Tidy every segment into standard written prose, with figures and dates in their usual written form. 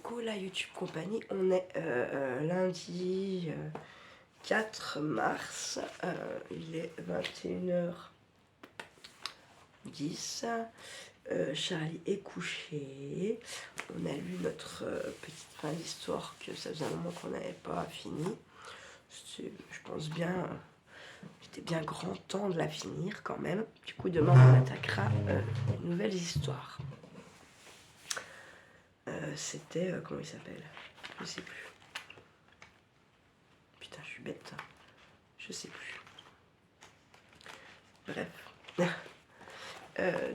coucou la YouTube compagnie, on est lundi 4 mars, il est 21h10, Charlie est couché, on a lu notre petite fin d'histoire que ça faisait un moment qu'on n'avait pas fini, je pense bien, c'était bien grand temps de la finir quand même. Du coup demain on attaquera une nouvelle histoire. C'était, comment il s'appelle? Je sais plus. Putain, je suis bête. Je sais plus. Bref.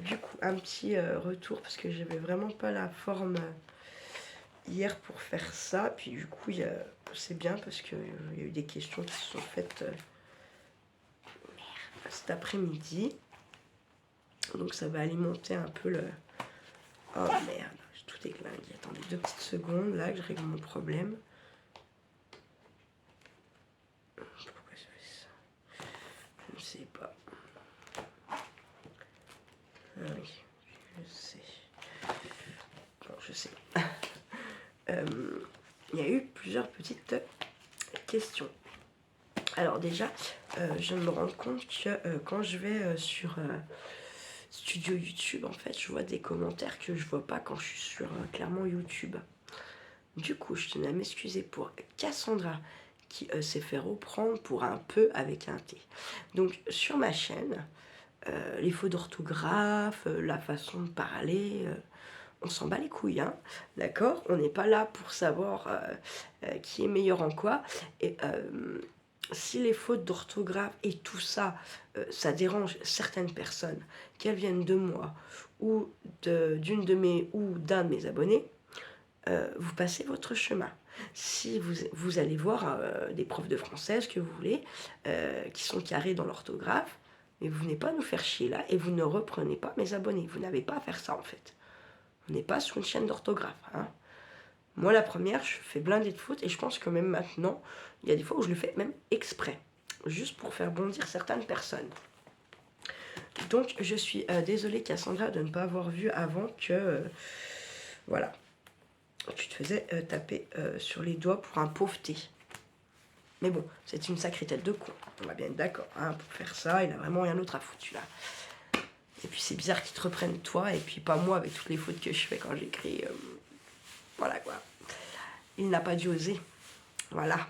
Du coup, un petit retour parce que j'avais vraiment pas la forme hier pour faire ça. Puis du coup, c'est bien parce qu'il y a eu des questions qui se sont faites cet après-midi. Donc ça va alimenter un peu le... Oh merde, tout est glingué. Attendez 2 petites secondes là que je règle mon problème. Pourquoi je fais ça? Je ne sais pas. Ah oui, je sais. Non, je sais. Il y a eu plusieurs petites questions. Alors déjà, je me rends compte que quand je vais sur Studio YouTube, en fait, je vois des commentaires que je vois pas quand je suis sur clairement YouTube. Du coup, je tenais à m'excuser pour Cassandra qui s'est fait reprendre pour un peu avec un T. Donc sur ma chaîne, les fautes d'orthographe, la façon de parler, on s'en bat les couilles, hein, d'accord? On n'est pas là pour savoir qui est meilleur en quoi. Et si les fautes d'orthographe et tout ça, ça dérange certaines personnes, qu'elles viennent de moi ou d'une de mes ou d'un de mes abonnés, vous passez votre chemin. Si vous allez voir des profs de français, ce que vous voulez, qui sont carrés dans l'orthographe, mais vous venez pas nous faire chier là et vous ne reprenez pas mes abonnés. Vous n'avez pas à faire ça en fait. On n'est pas sur une chaîne d'orthographe. Hein. Moi, la première, je fais blindé de fautes et je pense que même maintenant, il y a des fois où je le fais même exprès, juste pour faire bondir certaines personnes. Donc, je suis désolée, Cassandra, de ne pas avoir vu avant que, voilà, tu te faisais taper sur les doigts pour un pauvre thé. Mais bon, c'est une sacrée tête de con, on va bien être d'accord. Hein, pour faire ça, il a vraiment rien d'autre à foutre, celui-là. Et puis, c'est bizarre qu'ils te reprennent toi et puis pas moi avec toutes les fautes que je fais quand j'écris. Voilà quoi. Il n'a pas dû oser. Voilà.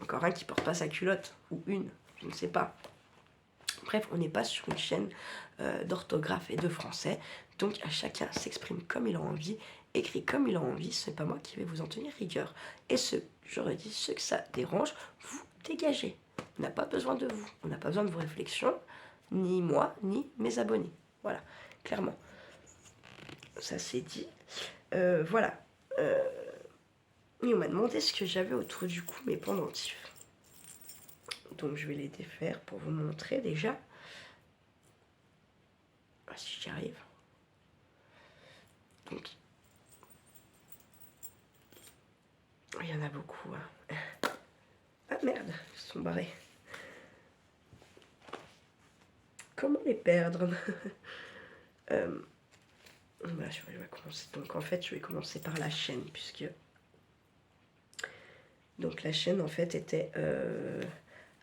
Encore un qui porte pas sa culotte. Ou une. Je ne sais pas. Bref, on n'est pas sur une chaîne d'orthographe et de français. Donc à chacun s'exprime comme il a envie, écrit comme il a envie. Ce n'est pas moi qui vais vous en tenir rigueur. Et j'aurais dit, ceux que ça dérange, vous dégagez. On n'a pas besoin de vous. On n'a pas besoin de vos réflexions. Ni moi, ni mes abonnés. Voilà. Clairement. Ça c'est dit. Voilà. Et on m'a demandé ce que j'avais autour du cou, mes pendentifs. Donc je vais les défaire pour vous montrer déjà. Ah, si j'y arrive. Donc, il y en a beaucoup. Hein. Ah merde, ils se sont barrés. Comment les perdre? Voilà, je vais commencer. Donc en fait, je vais commencer par la chaîne, puisque... Donc la chaîne, en fait, était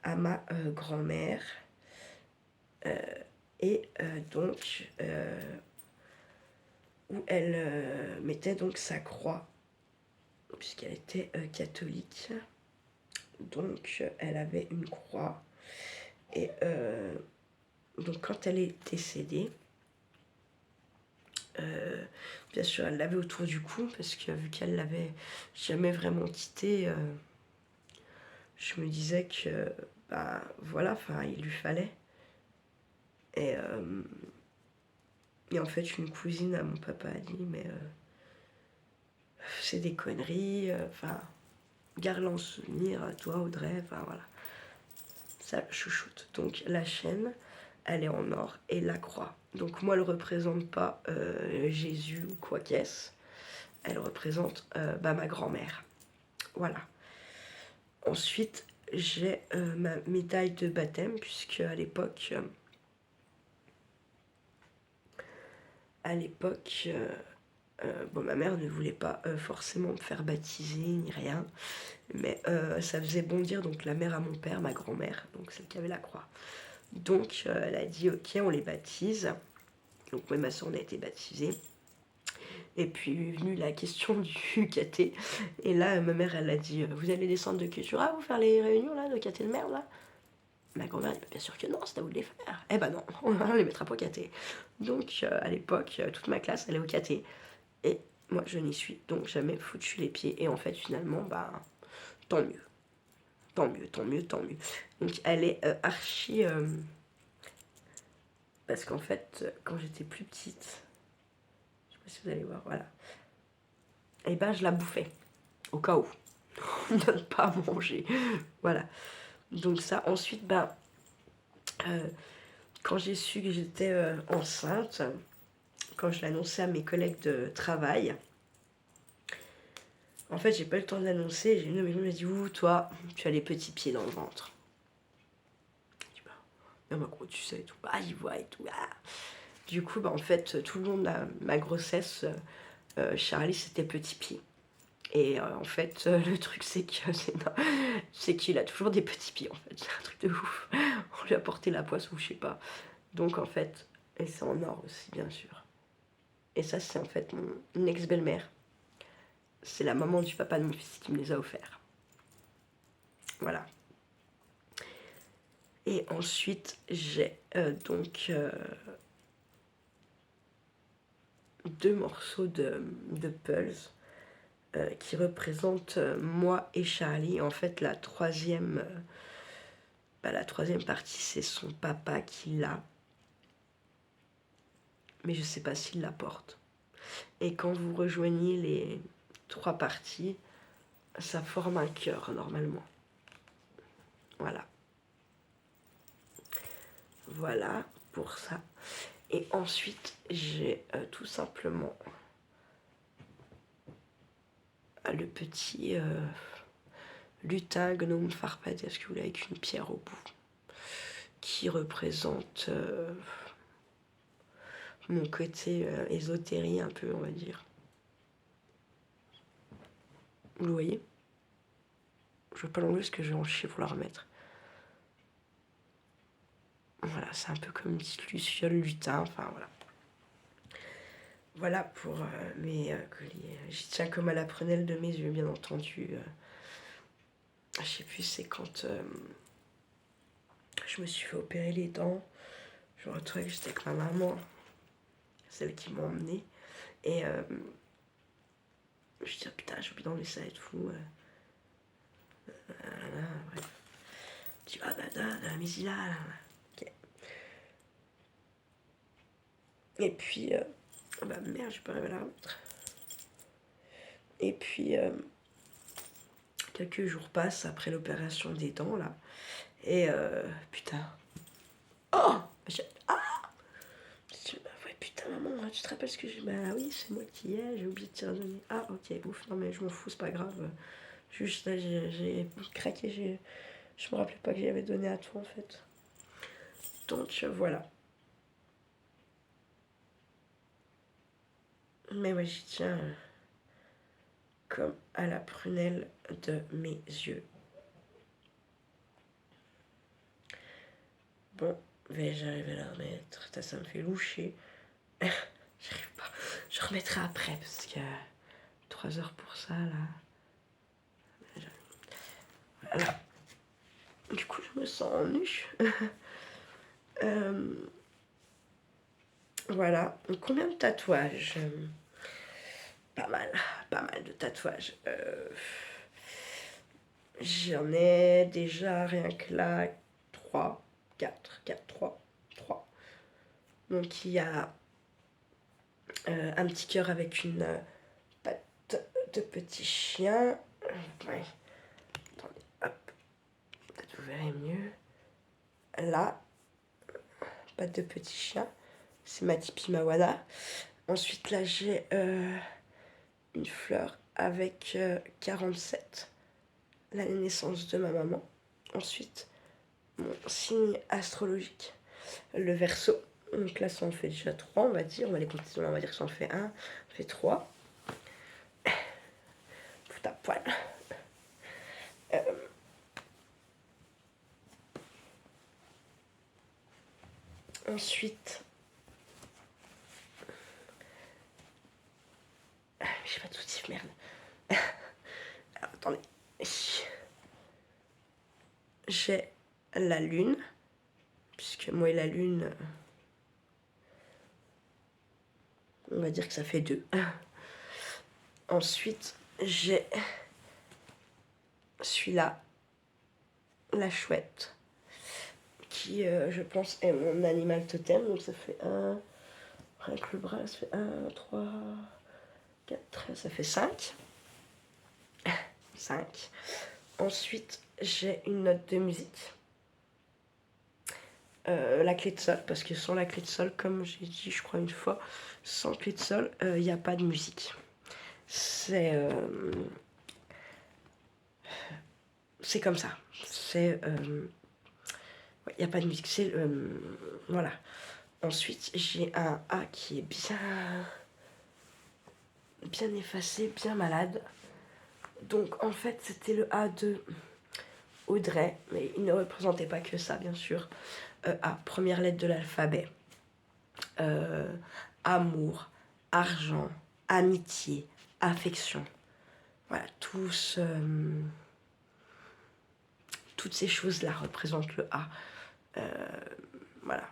à ma grand-mère. Et donc... où elle mettait donc sa croix, puisqu'elle était catholique. Donc elle avait une croix. Et donc quand elle est décédée, bien sûr elle l'avait autour du cou, parce que vu qu'elle l'avait jamais vraiment quitté, je me disais que bah voilà, enfin il lui fallait. Et en fait une cousine à mon papa a dit mais c'est des conneries, enfin garde-la en souvenir, toi Audrey, enfin voilà. Ça chouchoute. Donc la chaîne, elle est en or et la croix. Donc moi, elle ne représente pas Jésus ou quoi qu'est-ce. Elle représente ma grand-mère. Voilà. Ensuite, j'ai ma médaille de baptême, puisque à l'époque, Bon, ma mère ne voulait pas forcément me faire baptiser ni rien, mais ça faisait bondir donc la mère à mon père, ma grand-mère, donc celle qui avait la croix. Donc elle a dit ok, on les baptise. Donc moi et ma soeur on a été baptisés. Et puis est venue la question du caté. Et là ma mère elle a dit vous allez descendre de Cultura, vous faire les réunions là de caté de merde là. Ma grand-mère dit bien sûr que non, c'est à vous de les faire. Eh ben non, on les mettra pas au caté. Donc à l'époque toute ma classe elle est au caté. Et moi je n'y suis donc jamais foutu les pieds. Et en fait finalement bah tant mieux. Tant mieux, tant mieux, tant mieux. Donc elle est archi... parce qu'en fait, quand j'étais plus petite, je sais pas si vous allez voir, voilà. Et ben je la bouffais, au cas où. On ne donne pas à manger. Voilà. Donc ça, ensuite, ben, quand j'ai su que j'étais enceinte, quand je l'ai annoncé à mes collègues de travail, en fait, j'ai pas eu le temps de l'annoncer. J'ai une de mes copines qui m'a dit ouh, toi, tu as les petits pieds dans le ventre. Je dis, bah, non, gros, tu sais, et tout. Ah, j'y vois et tout. Ah. Du coup, bah, en fait, tout le monde a ma grossesse. Charlie, c'était petit pied. Et en fait, le truc, c'est que c'est qu'il a toujours des petits pieds, en fait. C'est un truc de ouf. On lui a porté la poisse ou je sais pas. Donc, en fait, et c'est en or aussi, bien sûr. Et ça, c'est en fait mon ex-belle-mère. C'est la maman du papa de mon fils qui me les a offerts. Voilà. Et ensuite, j'ai donc 2 morceaux de Pulse qui représentent moi et Charlie. En fait, la troisième partie, c'est son papa qui l'a. Mais je sais pas s'il la porte. Et quand vous rejoignez les 3 parties, ça forme un cœur normalement. Voilà. Voilà pour ça. Et ensuite, j'ai tout simplement le petit lutin gnome farfadesque avec une pierre au bout, qui représente mon côté ésotérie un peu, on va dire. Vous le voyez? Je veux pas l'enlever parce que je vais en chier pour la remettre. Voilà, c'est un peu comme une petite luciole, lutin, enfin voilà. Voilà pour mes colliers. J'y tiens comme à la prunelle de mes yeux, bien entendu. Je sais plus, c'est quand je me suis fait opérer les dents. Je me retrouvais juste avec ma maman, celle qui m'a emmenée. Et je me suis dit, oh, putain, j'ai oublié d'enlever ça et tout. Bref. Je dis, ah bah, mais il a là. Ok. Et puis, bah merde, j'ai pas réussi à la remettre. Et puis, quelques jours passent après l'opération des dents là. Et putain. Oh ah bah ouais, putain, maman, tu te rappelles ce que j'ai. Bah oui, c'est moi qui ai, j'ai oublié de t'y redonner. Ah, ok, ouf, non, mais je m'en fous, c'est pas grave. Juste là, j'ai craqué, je me rappelais pas que j'avais donné à toi en fait. Donc voilà. Mais ouais, j'y tiens comme à la prunelle de mes yeux. Bon, vais-je arriver à la remettre? Ça me fait loucher. J'arrive pas. Je remettrai après parce que 3 heures pour ça là. Voilà. Du coup, je me sens nue. Voilà. Donc, combien de tatouages? Pas mal de tatouages. J'en ai déjà rien que là 3, 4, 3. Donc il y a un petit cœur avec une patte de petit chien. Ouais. Attendez, hop. Peut-être vous verrez mieux. Là, patte de petit chien. C'est ma Tipi Mawana. Ensuite, là, j'ai une fleur avec 47. La naissance de ma maman. Ensuite, mon signe astrologique, le Verseau. Donc là, ça en fait déjà 3, on va dire. On va les compter, on va dire que ça en fait 1, ça fait 3. poil. Euh, ensuite, j'ai pas d'outil, merde. Alors, attendez. J'ai la lune, puisque moi et la lune, on va dire que ça fait 2. Ensuite, j'ai celui-là, la chouette, qui, je pense, est mon animal totem. Donc ça fait 1, avec le bras, ça fait 1, 3, 4, ça fait 5. 5. Ensuite, j'ai une note de musique. La clé de sol, parce que sans la clé de sol, comme j'ai dit, je crois une fois, sans clé de sol, il n'y a pas de musique. C'est comme ça. C'est il n'y a pas de musique. C'est voilà. Ensuite, j'ai un A qui est bien effacé, bien malade. Donc en fait, c'était le A de Audrey, mais il ne représentait pas que ça, bien sûr. A, première lettre de l'alphabet. Amour, argent, amitié, affection. Voilà, toutes ces choses-là représentent le A. Voilà.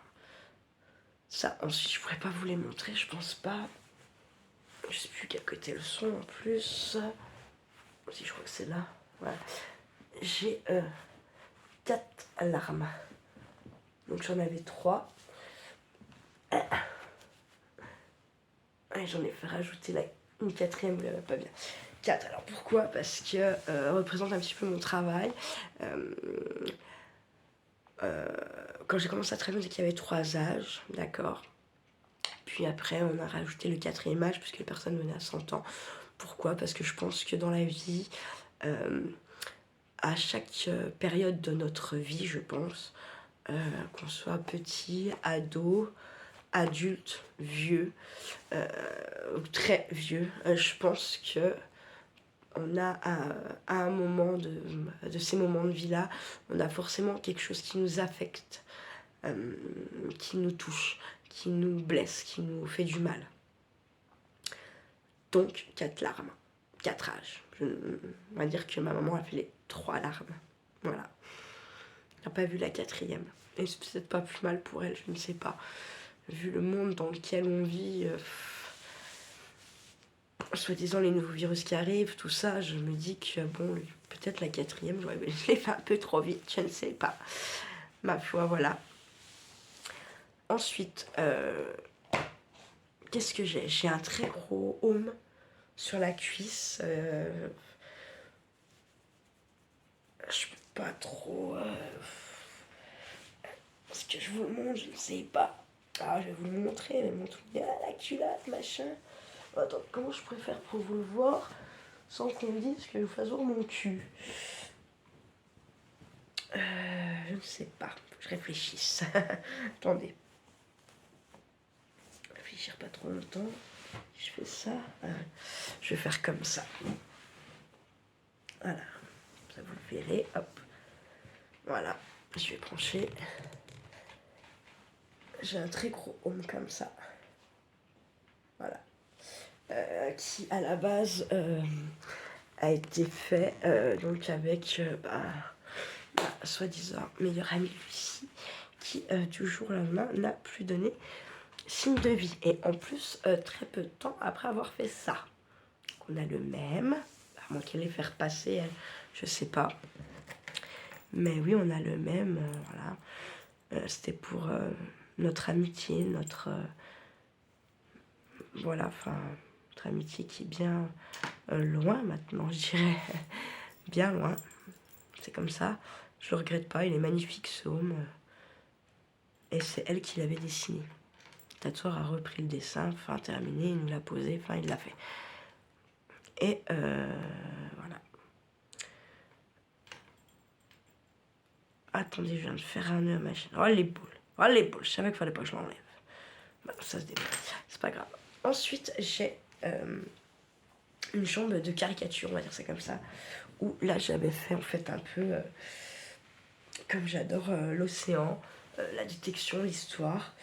Ça, ensuite, je pourrais pas vous les montrer, je pense pas. Je sais plus quel côté le son en plus. Si, je crois que c'est là. Voilà. J'ai 4 larmes. Donc j'en avais 3. Et j'en ai fait rajouter là une 4e, vous l'avez pas bien. 4. Alors pourquoi? Parce que représente un petit peu mon travail. Quand j'ai commencé à travailler, on disait qu'il y avait 3 âges, d'accord. Puis après, on a rajouté le 4e âge, puisque les personnes venaient à 100 ans. Pourquoi? Parce que je pense que dans la vie, à chaque période de notre vie, je pense, qu'on soit petit, ado, adulte, vieux, très vieux, je pense que on a à un moment de ces moments de vie-là, on a forcément quelque chose qui nous affecte, qui nous touche, qui nous blesse, qui nous fait du mal. Donc 4 larmes, 4 âges. On va dire que ma maman a fait les 3 larmes. Voilà. Elle n'a pas vu la 4e. Et c'est peut-être pas plus mal pour elle, je ne sais pas. Vu le monde dans lequel on vit, soi-disant les nouveaux virus qui arrivent, tout ça, je me dis que bon, peut-être la 4e, je l'ai fait un peu trop vite, je ne sais pas. Ma foi, voilà. Ensuite, qu'est-ce que j'ai? J'ai un très gros home sur la cuisse. Je peux pas trop... Est-ce que je vous le montre? Je ne sais pas. Ah, je vais vous le montrer, mais mon truc, la culotte, machin. Attends, comment je préfère pour vous le voir sans qu'on me dise que je fasse voir mon cul? Je ne sais pas. Je réfléchisse. Attendez. Réfléchir pas trop longtemps. Je fais ça. Je vais faire comme ça. Voilà. Ça vous le verrez. Hop. Voilà. Je vais pencher. J'ai un très gros home comme ça. Voilà. Qui à la base a été fait donc avec soi-disant meilleure amie Lucie, qui du jour au lendemain n'a plus donné signe de vie. Et en plus, très peu de temps après avoir fait ça. On a le même, à moins qu'elle ait fait repasser, elle, je sais pas. Mais oui, on a le même, voilà. C'était pour notre amitié, notre... voilà, enfin, notre amitié qui est bien loin maintenant, je dirais. Bien loin. C'est comme ça. Je le regrette pas, il est magnifique ce home. Et c'est elle qui l'avait dessiné. Le tatoueur a repris le dessin, enfin terminé, il nous l'a posé, enfin il l'a fait. Et voilà. Attendez, je viens de faire un nœud à ma chaîne. Oh les boules. Oh les boules. Je savais qu'il fallait pas que je l'enlève. Bah, ça se débrouille. C'est pas grave. Ensuite, j'ai une chambre de caricature, on va dire ça comme ça, où là j'avais fait en fait un peu, comme j'adore l'océan, la détection, l'histoire,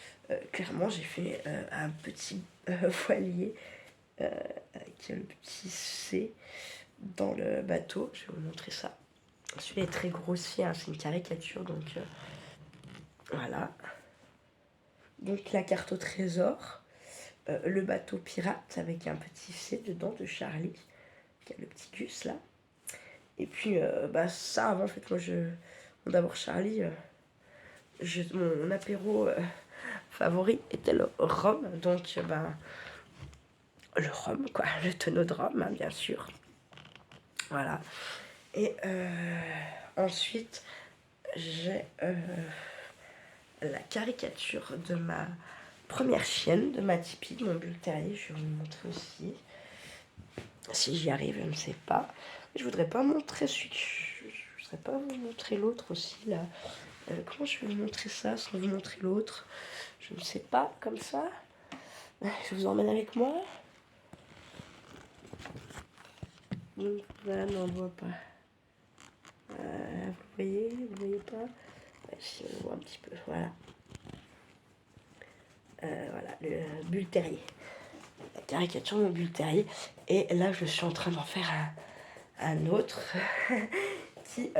clairement j'ai fait un petit voilier avec le petit C dans le bateau, je vais vous montrer ça. Celui-là est très grossier, hein, c'est une caricature, donc voilà. Donc la carte au trésor, le bateau pirate avec un petit C dedans de Charlie, qui a le petit Gus là. Et puis ça avant en fait moi bon, d'abord Charlie, mon apéro favori était le rhum, donc le rhum quoi, le tonneau de rhum hein, bien sûr. Voilà. Et ensuite j'ai la caricature de ma première chienne, de ma Tipeee, de mon bull terrier. Je vais vous le montrer aussi. Si j'y arrive, je ne sais pas. Je voudrais pas montrer celui que je voudrais pas vous montrer l'autre aussi là. Comment je vais vous montrer ça sans vous montrer l'autre? Je ne sais pas, comme ça. Je vous emmène avec moi. Donc voilà, non, on ne voit pas. Vous voyez pas? Ouais, si on voit un petit peu, voilà. Voilà, le bull terrier. La caricature de mon bull terrier. Et là, je suis en train d'en faire un autre qui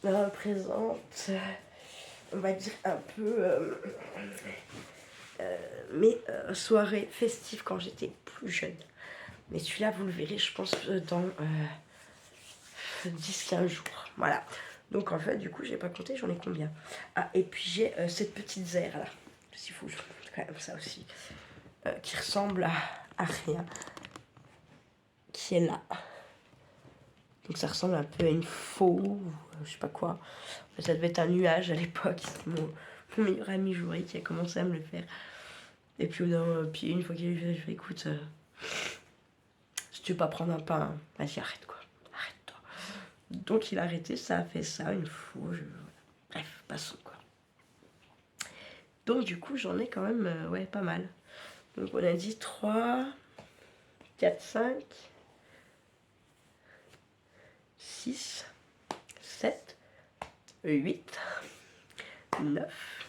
représente, on va dire, un peu mes soirées festives quand j'étais plus jeune. Mais celui-là, vous le verrez, je pense, dans 10-15 jours. Voilà. Donc, en fait, du coup, j'ai pas compté, j'en ai combien? Ah, et puis j'ai cette petite zère là. S'il faut, je vous montre quand même ça aussi. Qui ressemble à rien. Qui est là. Donc, ça ressemble un peu à une faux, ou je sais pas quoi. Ça devait être un nuage à l'époque. C'est mon meilleur ami Jouri qui a commencé à me le faire. Et puis, puis une fois qu'il a fait, je fais écoute, si tu veux pas prendre un pain, vas-y, arrête quoi. Arrête-toi. Donc, il a arrêté, ça a fait ça une fois. Bref, passons quoi. Donc, du coup, j'en ai quand même, ouais, pas mal. Donc, on a dit 3, 4, 5, 6, 7, 8, 9,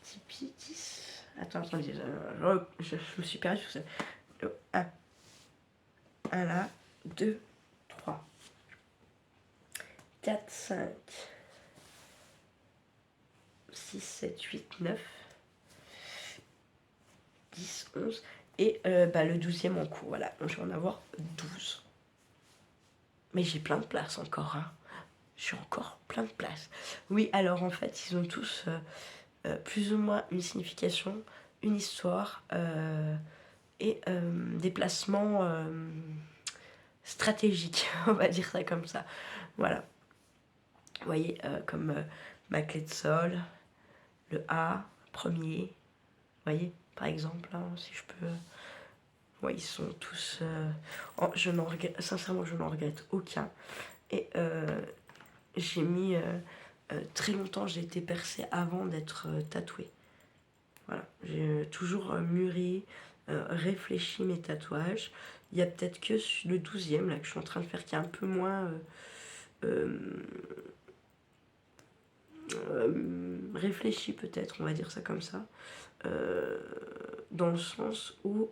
Tipeee, 10. Attendez, je me suis perdue sur ça. 1 là, 2, 3, 4, 5, 6, 7, 8, 9, 10, 11. Et le 12e en cours, voilà. Donc je vais en avoir 12. Mais j'ai plein de place encore, hein. J'ai encore plein de place. Oui, alors en fait, ils ont tous plus ou moins une signification, une histoire et des placements stratégiques, on va dire ça comme ça. Voilà. Vous voyez, comme ma clé de sol, le A, premier. Vous voyez, par exemple, hein, si je peux... Ouais, ils sont tous... sincèrement, je n'en regrette aucun. Et j'ai mis... très longtemps, j'ai été percée avant d'être tatouée. Voilà, j'ai toujours mûri, réfléchi mes tatouages. Il y a peut-être que le 12e là, que je suis en train de faire qui est un peu moins réfléchi peut-être, on va dire ça comme ça. Dans le sens où...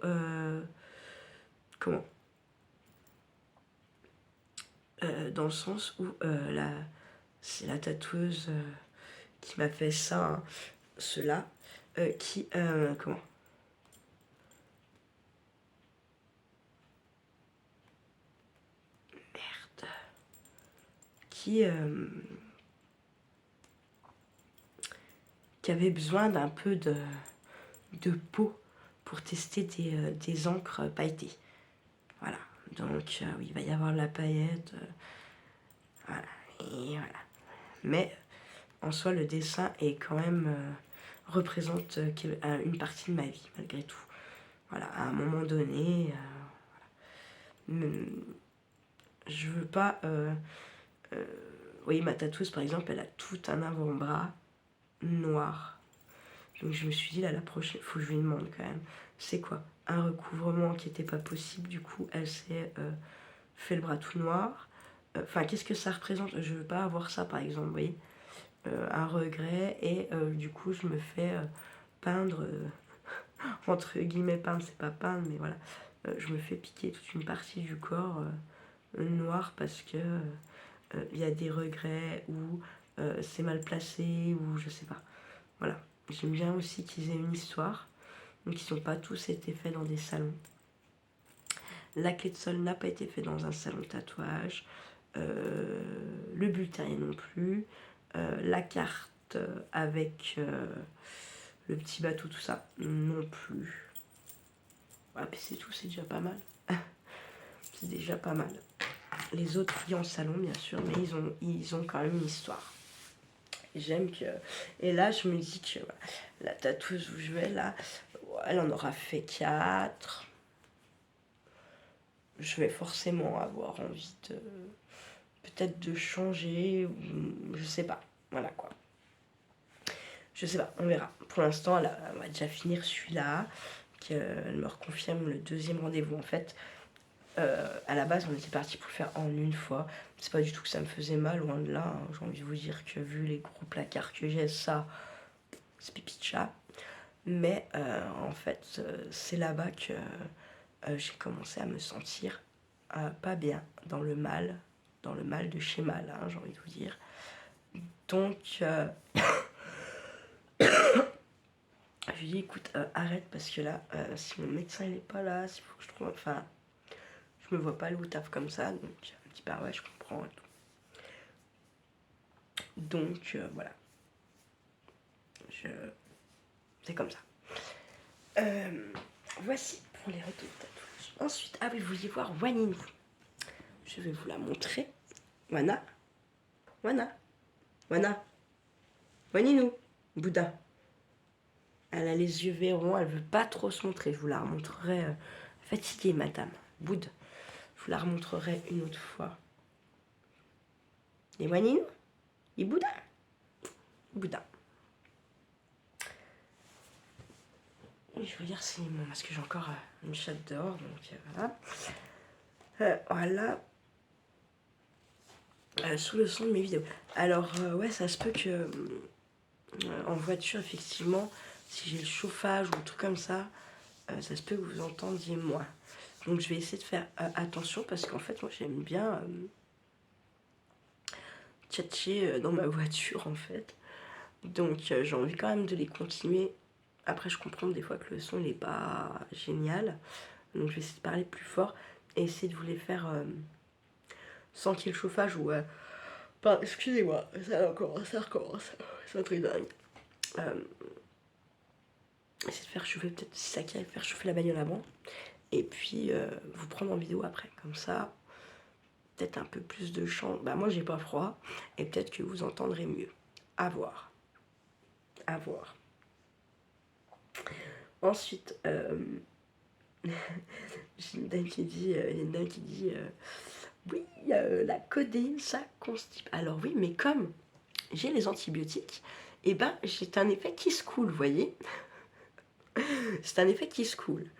comment dans le sens où c'est la tatoueuse qui m'a fait ça, hein, cela, qui... comment Merde. Qui avait besoin d'un peu de peau pour tester des encres pailletées. Voilà. Donc, oui, il va y avoir de la paillette. Voilà. Et voilà. Mais, en soi, le dessin est quand même... représente une partie de ma vie, malgré tout. Voilà, à un moment donné... je veux pas... oui, ma tatoueuse, par exemple, elle a tout un avant-bras noir. Donc je me suis dit, là, la prochaine, faut que je lui demande quand même, c'est quoi? un recouvrement qui n'était pas possible. Du coup, elle s'est fait le bras tout noir. Enfin, qu'est-ce que ça représente? Je veux pas avoir ça, par exemple, vous voyez. Un regret, et du coup, je me fais peindre, entre guillemets, peindre, c'est pas peindre, mais voilà. Je me fais piquer toute une partie du corps noir parce que il y a des regrets, ou c'est mal placé, ou je sais pas. Voilà. J'aime bien aussi qu'ils aient une histoire. Donc ils n'ont pas tous été faits dans des salons. La clé de sol n'a pas été fait dans un salon de tatouage. Le bulletin non plus. La carte avec le petit bateau, tout ça, non plus. Ah, mais c'est tout, c'est déjà pas mal. C'est déjà pas mal. Les autres filles en salon, bien sûr, mais ils ont quand même une histoire. J'aime que... Et là, je me dis que voilà, la tatoueuse où je vais, là, elle en aura fait 4. Je vais forcément avoir envie de... peut-être de changer, ou je sais pas. Voilà, quoi. Je sais pas, on verra. Pour l'instant, elle va déjà finir celui-là. Elle me reconfirme le deuxième rendez-vous. En fait, à la base, on était parti pour le faire en une fois. C'est pas du tout que ça me faisait mal, loin de là. Hein. J'ai envie de vous dire que vu les gros placards que j'ai, ça, c'est pipi de chat. Mais en fait, c'est là-bas que j'ai commencé à me sentir pas bien, dans le mal de chez mal, hein, j'ai envie de vous dire. Donc, je lui dis, écoute, arrête, parce que là, si mon médecin il est pas là, s'il faut que je trouve... Enfin, je me vois pas aller au taf comme ça, donc elle me dit, bah ouais, je comprends et tout. Donc, voilà. C'est comme ça. Voici pour les retours de tatouage. Ensuite, ah oui, vous vouliez voir Waninu. Je vais vous la montrer. Wana. Wana. Wana. Waninu. Bouddha. Elle a les yeux verrons, elle veut pas trop se montrer. Je vous la remontrerai. Fatiguée, madame. Bouddha. Je vous la remontrerai une autre fois. Et Waninu. Et Bouddha. Bouddha. Et je vais vous dire c'est bon, parce que j'ai encore une chatte dehors, donc voilà. Voilà. Sous le son de mes vidéos. Alors, ouais, ça se peut que en voiture, effectivement, si j'ai le chauffage ou un truc comme ça, ça se peut que vous entendiez moins. Donc, je vais essayer de faire attention parce qu'en fait, moi, j'aime bien tchatcher dans ma voiture, en fait. Donc, j'ai envie quand même de les continuer. Après, je comprends des fois que le son, il n'est pas génial. Donc, je vais essayer de parler plus fort et essayer de vous les faire sans qu'il y ait le chauffage ou... Pardon, excusez-moi, ça recommence. C'est un truc dingue. Essayer de faire chauffer, peut-être si ça qui arrive, faire chauffer la bagnole avant. Et puis, vous prendre en vidéo après. Comme ça, peut-être un peu plus de chant. Bah, moi, j'ai pas froid. Et peut-être que vous entendrez mieux. À voir. À voir. Ensuite, j'ai une dame qui dit... oui, la codéine, ça constipe. Alors oui, mais comme j'ai les antibiotiques, et ben j'ai un effet qui se coule, vous voyez. C'est un effet qui se coule.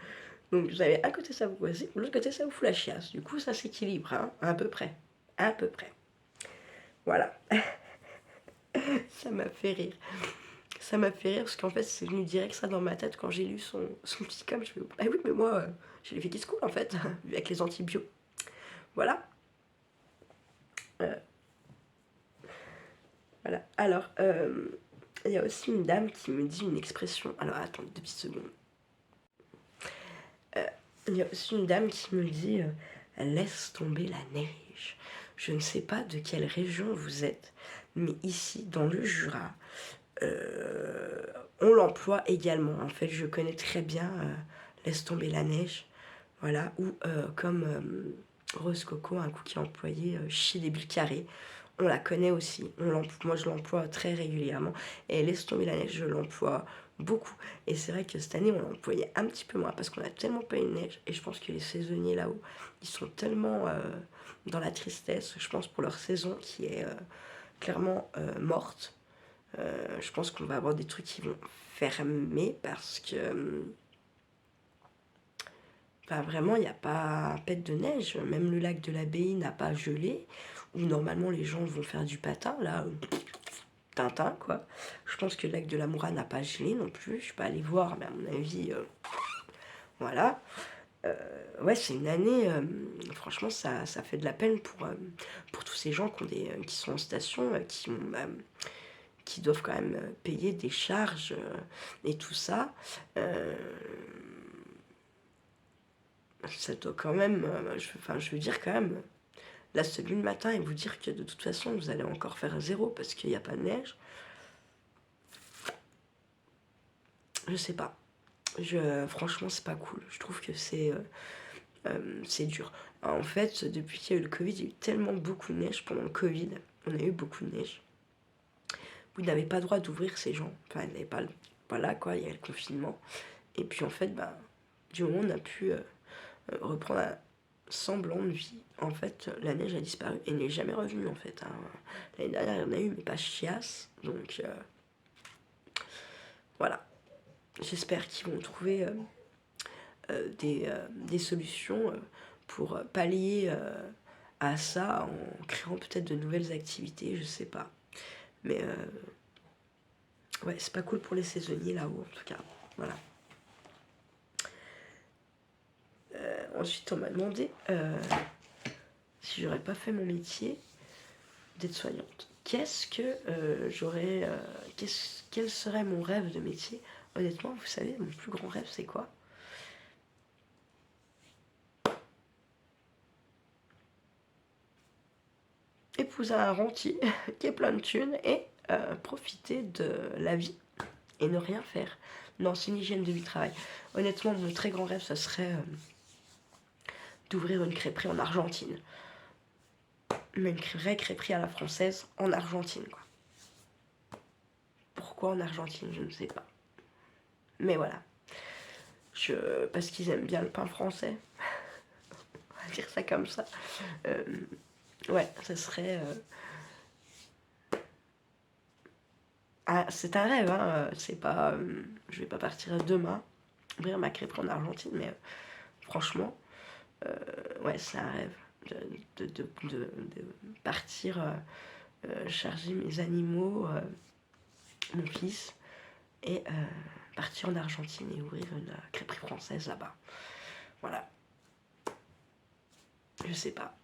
Donc vous avez un côté ça vous voisit, l'autre côté ça vous fout la chiasse. Du coup ça s'équilibre, hein, à peu près. À peu près. Voilà. Ça m'a fait rire. Ça m'a fait rire parce qu'en fait c'est venu direct ça dans ma tête quand j'ai lu son petit com. Je me dis, ah oui mais moi j'ai l'effet qui se coule en fait, avec les antibiotiques. Voilà. Voilà. Alors, il y a aussi une dame qui me dit une expression. Alors, attendez 2 petites secondes. Il y a aussi une dame qui me dit laisse tomber la neige. Je ne sais pas de quelle région vous êtes, mais ici, dans le Jura, on l'emploie également. En fait, je connais très bien laisse tomber la neige. Voilà. Ou comme Rose Coco, un coup qui est employé chez les bulles carrées. On la connaît aussi. Moi, je l'emploie très régulièrement. Et laisse tomber la neige, je l'emploie beaucoup. Et c'est vrai que cette année, on l'employait un petit peu moins parce qu'on a tellement pas eu de neige. Et je pense que les saisonniers là-haut, ils sont tellement dans la tristesse, je pense, pour leur saison qui est clairement morte. Je pense qu'on va avoir des trucs qui vont fermer parce que Enfin, vraiment, il n'y a pas un pet de neige. Même le lac de l'Abbaye n'a pas gelé. Où normalement les gens vont faire du patin, là, Tintin, quoi. Je pense que le lac de la Moura n'a pas gelé non plus. Je suis pas allée voir, mais à mon avis, voilà. Ouais, c'est une année, franchement, ça fait de la peine pour tous ces gens qui sont en station, qui doivent quand même payer des charges et tout ça. Ça doit quand même, je veux dire quand même, là, celui le matin et vous dire que de toute façon, vous allez encore faire zéro parce qu'il n'y a pas de neige. Je sais pas. Franchement, c'est pas cool. Je trouve que c'est dur. En fait, depuis qu'il y a eu le Covid, il y a eu tellement beaucoup de neige pendant le Covid. On a eu beaucoup de neige. Vous n'avez pas le droit d'ouvrir ces gens. Enfin, ils n'avaient pas là, quoi. Il y a le confinement. Et puis, en fait, bah, du moment où on a pu reprendre un semblant de vie, en fait, la neige a disparu et n'est jamais revenue, en fait. Hein. L'année dernière, il y en a eu, mais pas chiasse. Donc, voilà. J'espère qu'ils vont trouver des solutions pour pallier à ça en créant peut-être de nouvelles activités, je sais pas. Mais ouais, c'est pas cool pour les saisonniers là-haut en tout cas. Voilà. Ensuite, on m'a demandé si j'aurais pas fait mon métier d'aide-soignante. Qu'est-ce que j'aurais. Quel serait mon rêve de métier? Honnêtement, vous savez, mon plus grand rêve, c'est quoi? Épouser un rentier qui est plein de thunes et profiter de la vie et ne rien faire. Non, c'est une hygiène de vie travail. Honnêtement, mon très grand rêve, ça serait d'ouvrir une crêperie en Argentine. Mais une vraie crêperie à la française en Argentine, quoi. Pourquoi en Argentine, je ne sais pas. Mais voilà. Parce qu'ils aiment bien le pain français. On va dire ça comme ça. Ouais, ça serait... Ah, c'est un rêve, hein. C'est pas... je vais pas partir demain ouvrir ma crêperie en Argentine, mais franchement, ouais, c'est un rêve de partir charger mes animaux, mon fils, et partir en Argentine et ouvrir une crêperie française là-bas. Voilà. Je sais pas.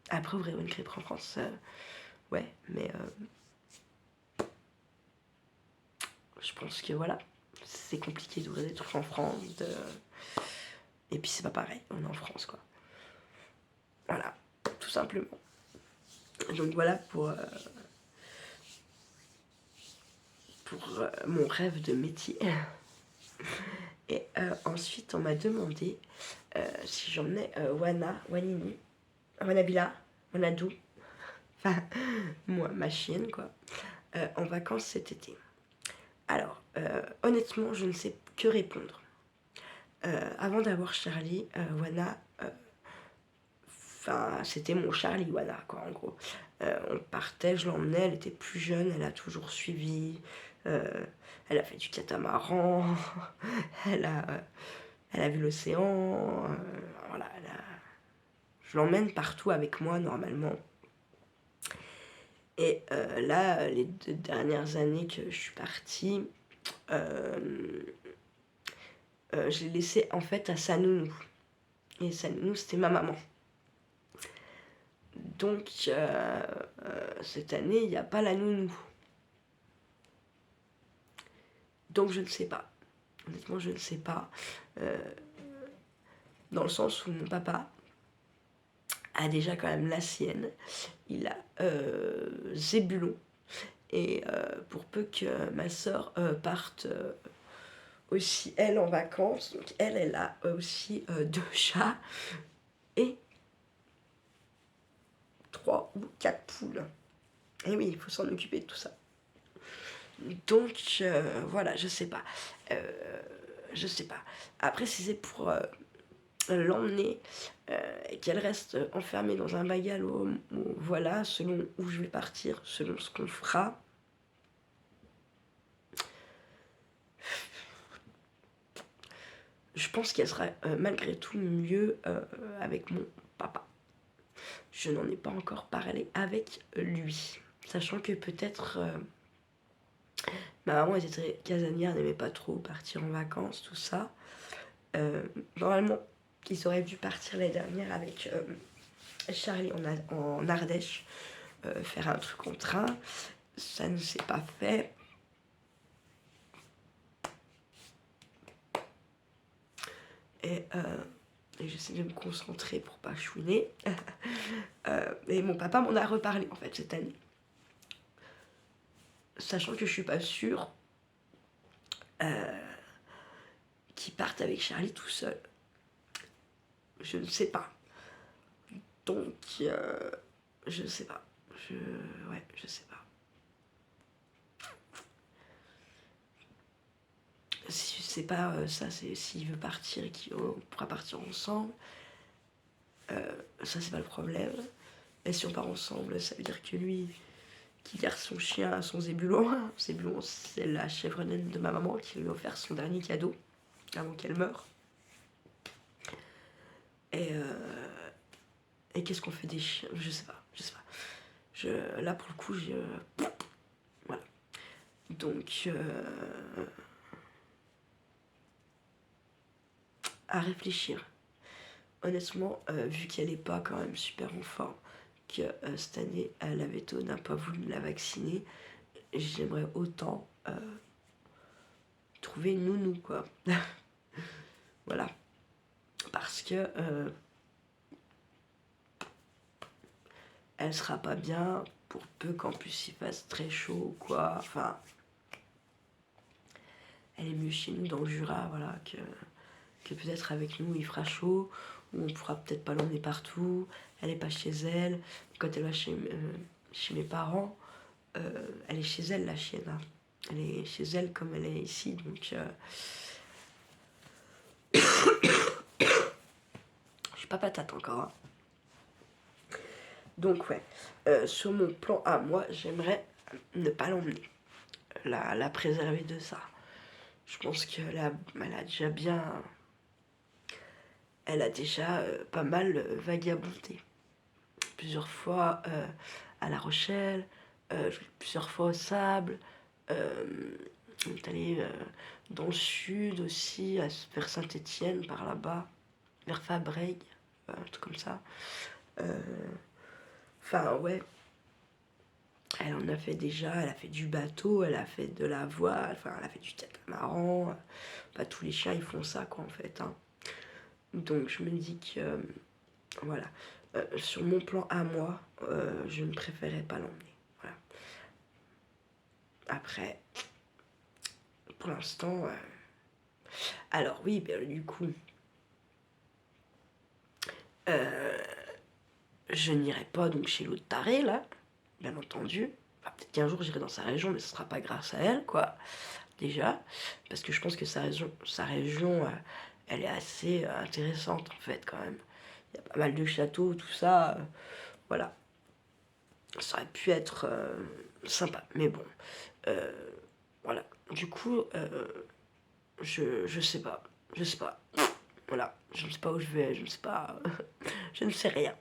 Après, ouvrir une crêperie en France, ouais, mais je pense que voilà, c'est compliqué d'ouvrir des trucs en France. Et puis c'est pas pareil, on est en France, quoi. Voilà, tout simplement. Donc voilà pour mon rêve de métier. Et ensuite, on m'a demandé si j'emmenais Wanini, Wanabila, Wanadou, enfin, moi, ma chienne, quoi, en vacances cet été. Alors, honnêtement, je ne sais que répondre. Avant d'avoir Charlie, Wana, enfin, c'était mon Charlie, Wana, quoi, en gros. On partait, je l'emmenais, elle était plus jeune, elle a toujours suivi. Elle a fait du catamaran, elle a vu l'océan, voilà, je l'emmène partout avec moi normalement. Et là, les 2 dernières années que je suis partie, je l'ai laissée en fait à sa nounou. Et sa nounou, c'était ma maman. Donc, cette année, il n'y a pas la nounou. Donc, je ne sais pas. Honnêtement, je ne sais pas. Dans le sens où mon papa a déjà quand même la sienne. Il a Zébulon. Et pour peu que ma soeur parte aussi, elle, en vacances, donc elle a aussi 2 chats et 3 ou 4 poules. Et oui, il faut s'en occuper de tout ça. Donc, voilà, je sais pas. Je sais pas. Après, si c'est pour l'emmener et qu'elle reste enfermée dans un bagalo, voilà, selon où je vais partir, selon ce qu'on fera. je pense qu'elle sera malgré tout mieux avec mon papa. Je n'en ai pas encore parlé avec lui, sachant que peut-être ma maman était très casanière, n'aimait pas trop partir en vacances, tout ça. Normalement, ils auraient dû partir l'année dernière avec Charlie en Ardèche, faire un truc en train. Ça ne s'est pas fait. Et j'essaie de me concentrer pour pas chouiner. Et mon papa m'en a reparlé en fait cette année. Sachant que je suis pas sûre qu'il parte avec Charlie tout seul. Je ne sais pas. Donc, je ne sais pas. Ouais, je sais pas. Si je sais pas, ça c'est s'il veut partir et qu'on pourra partir ensemble. Ça c'est pas le problème. Et si on part ensemble, ça veut dire que lui, qui garde son chien, son Zébulon. Zébulon, c'est la chèvre naine de ma maman qui lui a offert son dernier cadeau avant qu'elle meure. Et qu'est-ce qu'on fait des chiens? Je sais pas. Là pour le coup, voilà. Donc, à réfléchir. Honnêtement, vu qu'elle est pas quand même super en forme, que cette année, la veto n'a pas voulu la vacciner, j'aimerais autant trouver une nounou, quoi. Voilà. Parce que elle sera pas bien pour peu qu'en plus il fasse très chaud, quoi. Enfin, elle est mieux chez nous dans le Jura, voilà, que peut-être avec nous il fera chaud, ou on pourra peut-être pas l'emmener partout. Elle est pas chez elle. Quand elle va chez mes parents, elle est chez elle, la chienne. Hein. Elle est chez elle comme elle est ici, donc je suis pas patate encore. Hein. Donc ouais, sur mon plan à moi, j'aimerais ne pas l'emmener, la préserver de ça. Je pense qu'elle a déjà bien... Elle a déjà pas mal vagabondé. Plusieurs fois à La Rochelle, plusieurs fois au Sable. On est allé dans le sud aussi, vers Saint-Étienne, par là-bas, vers Fabrègues, un truc comme ça. Enfin, ouais. Elle en a fait déjà, elle a fait du bateau, elle a fait de la voile, enfin, elle a fait du catamaran. Pas tous les chiens, ils font ça, quoi, en fait. Hein. Donc, je me dis que, voilà. Sur mon plan à moi, je ne préférais pas l'emmener. Voilà. Après, pour l'instant... Alors, oui, ben, du coup... je n'irai pas donc chez l'autre taré, là, bien entendu. Enfin, peut-être qu'un jour, j'irai dans sa région, mais ce sera pas grâce à elle, quoi. Déjà, parce que je pense que sa région elle est assez intéressante en fait quand même. Il y a pas mal de châteaux, tout ça, voilà. Ça aurait pu être sympa, mais bon, voilà. Du coup, je sais pas, voilà, je ne sais pas où je vais, je ne sais pas, je ne sais rien.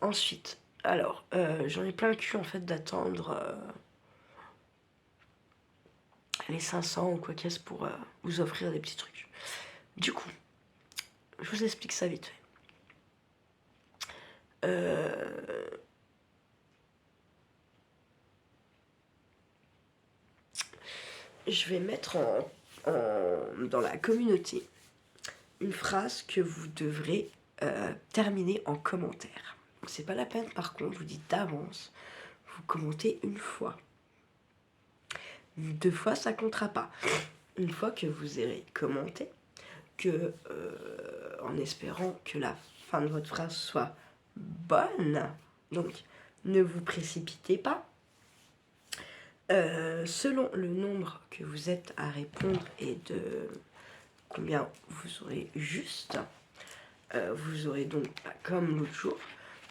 Ensuite, alors, j'en ai plein le cul en fait d'attendre les 500 ou quoi qu'est-ce pour vous offrir des petits trucs. Du coup, je vous explique ça vite fait. Je vais mettre dans la communauté une phrase que vous devrez terminer en commentaire. C'est pas la peine par contre, je vous dis d'avance, vous commentez une fois. 2 fois ça comptera pas. Une fois que vous aurez commenté, que en espérant que la fin de votre phrase soit bonne, donc ne vous précipitez pas. Selon le nombre que vous êtes à répondre et de combien vous aurez juste, vous aurez donc, comme l'autre jour,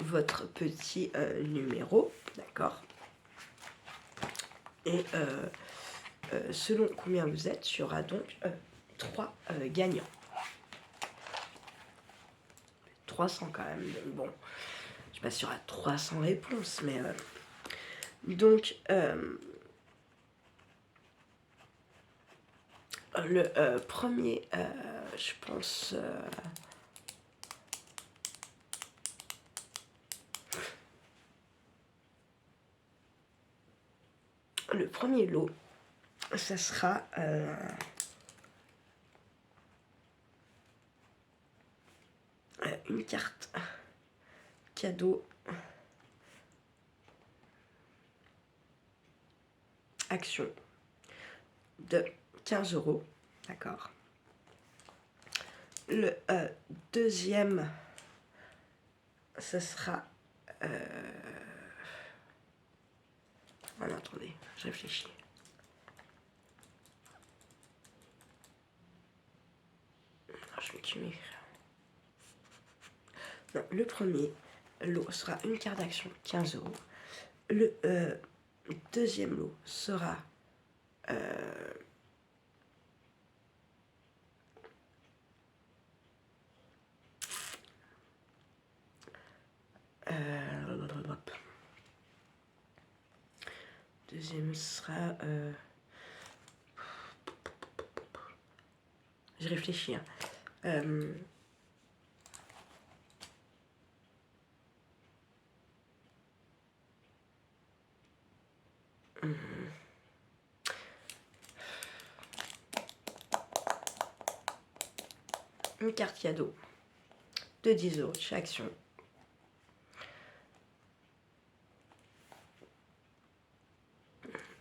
votre petit numéro, d'accord? Et selon combien vous êtes, il y aura donc 3 gagnants. 300 quand même, donc bon, je sais pas s'il y aura 300 réponses, mais donc le premier, je pense, le premier lot, ça sera une carte cadeau action de 15 €, d'accord. Le deuxième, ce sera... Voilà, attendez, je réfléchis. Je vais tuer. Non, le premier lot sera une carte d'action, 15 €. Le deuxième lot sera deuxième sera je réfléchis, hein. Une carte cadeau de 10 € chaque action.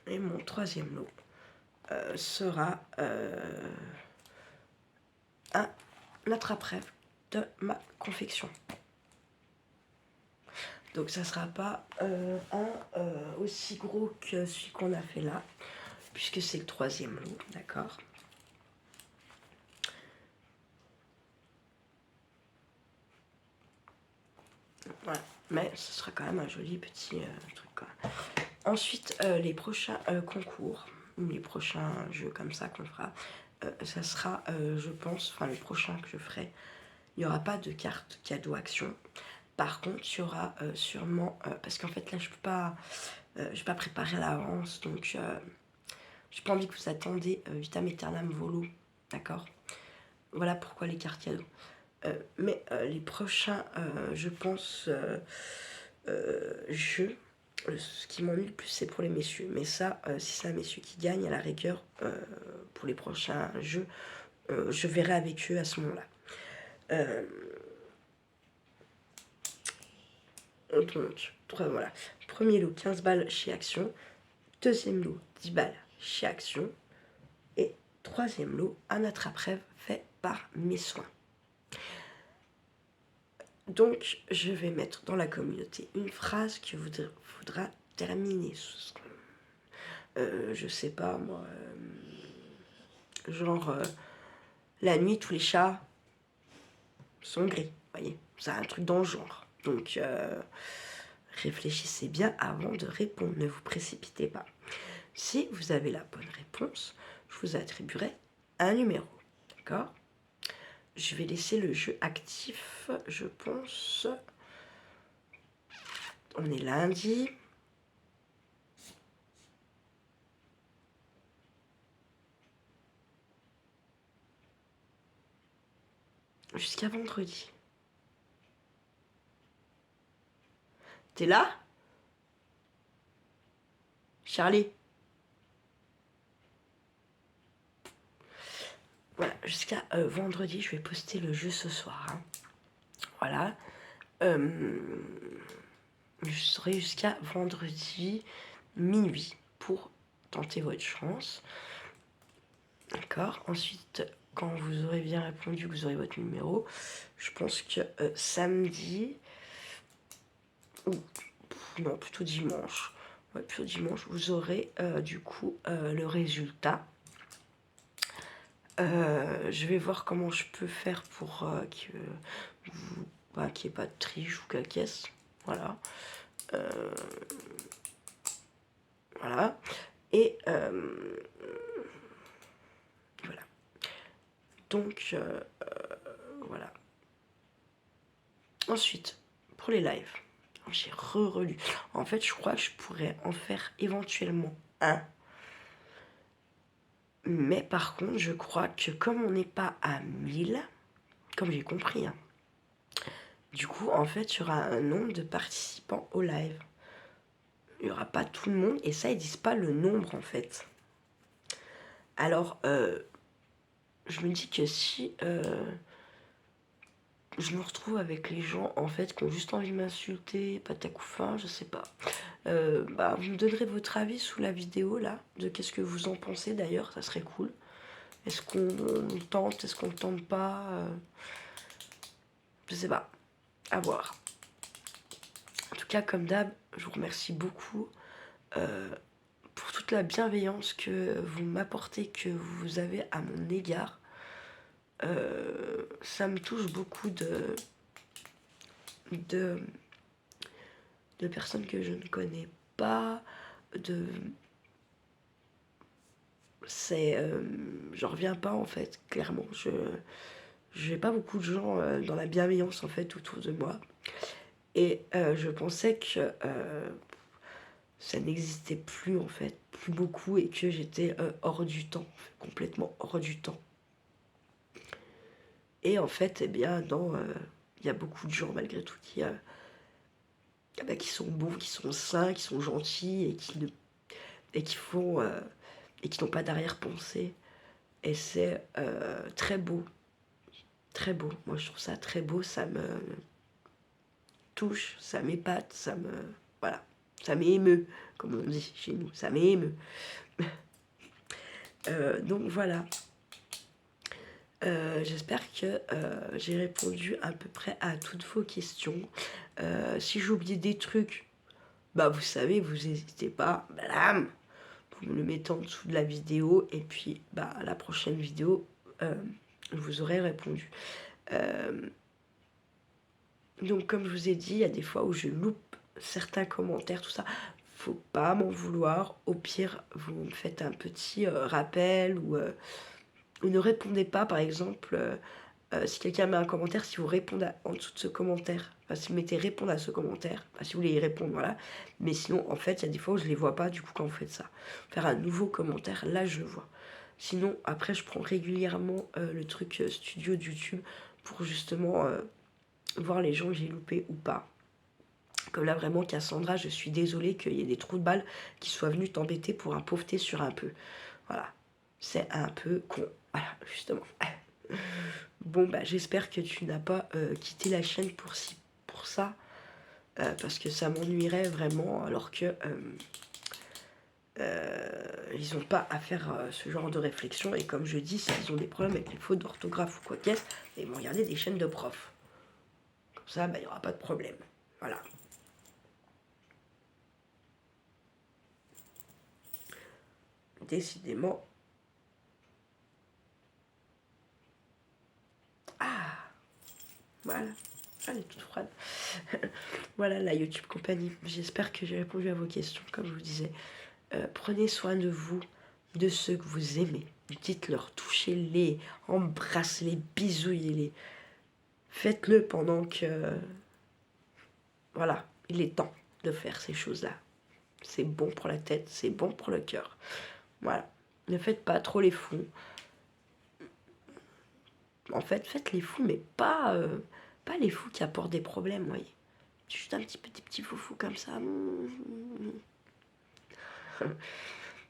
Et mon troisième lot sera un attrape-rêve de ma confection. Donc ça sera pas aussi gros que celui qu'on a fait là, puisque c'est le troisième lot, d'accord. Voilà, mais ce sera quand même un joli petit truc, quoi. Ensuite, les prochains concours, ou les prochains jeux comme ça qu'on fera, ça sera, je pense, enfin le prochain que je ferai, il n'y aura pas de carte cadeau action. Par contre, il y aura sûrement, parce qu'en fait là je vais pas préparer à l'avance, donc j'ai pas envie que vous attendiez vitam aeternam volo, d'accord. Voilà pourquoi les cartes cadeaux. Mais les prochains, je pense, jeux, ce qui m'ennuie le plus, c'est pour les messieurs. Mais ça, si c'est un messieurs qui gagne, à la rigueur, pour les prochains jeux, je verrai avec eux à ce moment-là. Donc, voilà. Premier lot, 15 balles chez Action. Deuxième lot, 10 balles chez Action. Et troisième lot, un attrape-rêve fait par Mes Soins. Donc, je vais mettre dans la communauté une phrase que faudra terminer. Je sais pas, moi. Genre, la nuit, tous les chats sont gris. Voyez, c'est un truc dans le genre. Donc, réfléchissez bien avant de répondre. Ne vous précipitez pas. Si vous avez la bonne réponse, je vous attribuerai un numéro. D'accord ? Je vais laisser le jeu actif, je pense. On est lundi. Jusqu'à vendredi. T'es là ? Charlie ? Voilà, jusqu'à vendredi, je vais poster le jeu ce soir. Hein. Voilà. Je serai jusqu'à vendredi minuit pour tenter votre chance. D'accord. Ensuite, quand vous aurez bien répondu, vous aurez votre numéro. Je pense que samedi, ou non, plutôt dimanche. Ouais, plutôt dimanche, vous aurez du coup le résultat. Je vais voir comment je peux faire pour qu'il n'y ait pas de triche ou caisse. Voilà. Voilà. Et voilà. Donc, voilà. Ensuite, pour les lives, j'ai relu. En fait, je crois que je pourrais en faire éventuellement un. Mais par contre, je crois que comme on n'est pas à 1000, comme j'ai compris, hein, du coup, en fait, il y aura un nombre de participants au live. Il n'y aura pas tout le monde, et ça, ils disent pas le nombre, en fait. Alors, je me dis que si je me retrouve avec les gens, en fait, qui ont juste envie de m'insulter, patac ou fin, je sais pas. Bah, vous me donnerez votre avis sous la vidéo, là, de qu'est-ce que vous en pensez, d'ailleurs, ça serait cool. Est-ce qu'on tente, est-ce qu'on ne tente pas je sais pas, à voir. En tout cas, comme d'hab, je vous remercie beaucoup pour toute la bienveillance que vous m'apportez, que vous avez à mon égard. Ça me touche beaucoup de, de personnes que je ne connais pas, c'est... j'en reviens pas, en fait, clairement. Je n'ai pas beaucoup de gens dans la bienveillance, en fait, autour de moi. Et je pensais que ça n'existait plus, en fait, plus beaucoup, et que j'étais hors du temps, complètement hors du temps. Et en fait, eh bien, il y a beaucoup de gens, malgré tout, qui sont bons, qui sont sains, qui sont gentils, et qui font... et qui n'ont pas d'arrière-pensée. Et c'est très beau. Très beau. Moi, je trouve ça très beau. Ça me touche, ça m'épate, ça me... Voilà. Ça m'émeut, comme on dit chez nous. Ça m'émeut. Donc, voilà. J'espère que j'ai répondu à peu près à toutes vos questions. Si j'ai oublié des trucs, bah vous savez, vous n'hésitez pas, blam, vous me le mettez en dessous de la vidéo, et puis bah la prochaine vidéo, je vous aurai répondu. Donc comme je vous ai dit, il y a des fois où je loupe certains commentaires, tout ça. Faut pas m'en vouloir. Au pire, vous me faites un petit rappel, ou ne répondez pas, par exemple. Si quelqu'un met un commentaire, si vous répondez en dessous de ce commentaire, enfin, si vous mettez répondre à ce commentaire, enfin, si vous voulez y répondre, voilà. Mais sinon, en fait, il y a des fois où je les vois pas, du coup, quand vous faites ça. Faire un nouveau commentaire, là, je le vois. Sinon, après, je prends régulièrement le truc studio de YouTube pour justement voir les gens que j'ai loupés ou pas. Comme là, vraiment, Cassandra, je suis désolée qu'il y ait des trous de balles qui soient venus t'embêter pour un pauvreté sur un peu. Voilà. C'est un peu con. Voilà, justement. Bon, bah, j'espère que tu n'as pas quitté la chaîne pour ça, parce que ça m'ennuierait vraiment, alors que ils n'ont pas à faire ce genre de réflexion. Et comme je dis, s'ils ont des problèmes avec les fautes d'orthographe ou quoi qu'est-ce, ils vont regarder des chaînes de profs. Comme ça, bah, il n'y aura pas de problème. Voilà. Décidément. Ah, voilà. Elle est toute froide. Voilà la YouTube compagnie. J'espère que j'ai répondu à vos questions, comme je vous disais. Prenez soin de vous, de ceux que vous aimez. Dites-leur, touchez-les, embrassez-les, bisouillez-les. Faites-le pendant que... Voilà, il est temps de faire ces choses-là. C'est bon pour la tête, c'est bon pour le cœur. Voilà. Ne faites pas trop les fous. En fait, faites les fous, mais pas les fous qui apportent des problèmes, vous voyez. Juste un petit peu des petits foufous comme ça.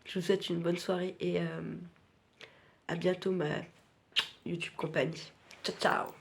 Je vous souhaite une bonne soirée et à bientôt, ma YouTube compagnie. Ciao, ciao.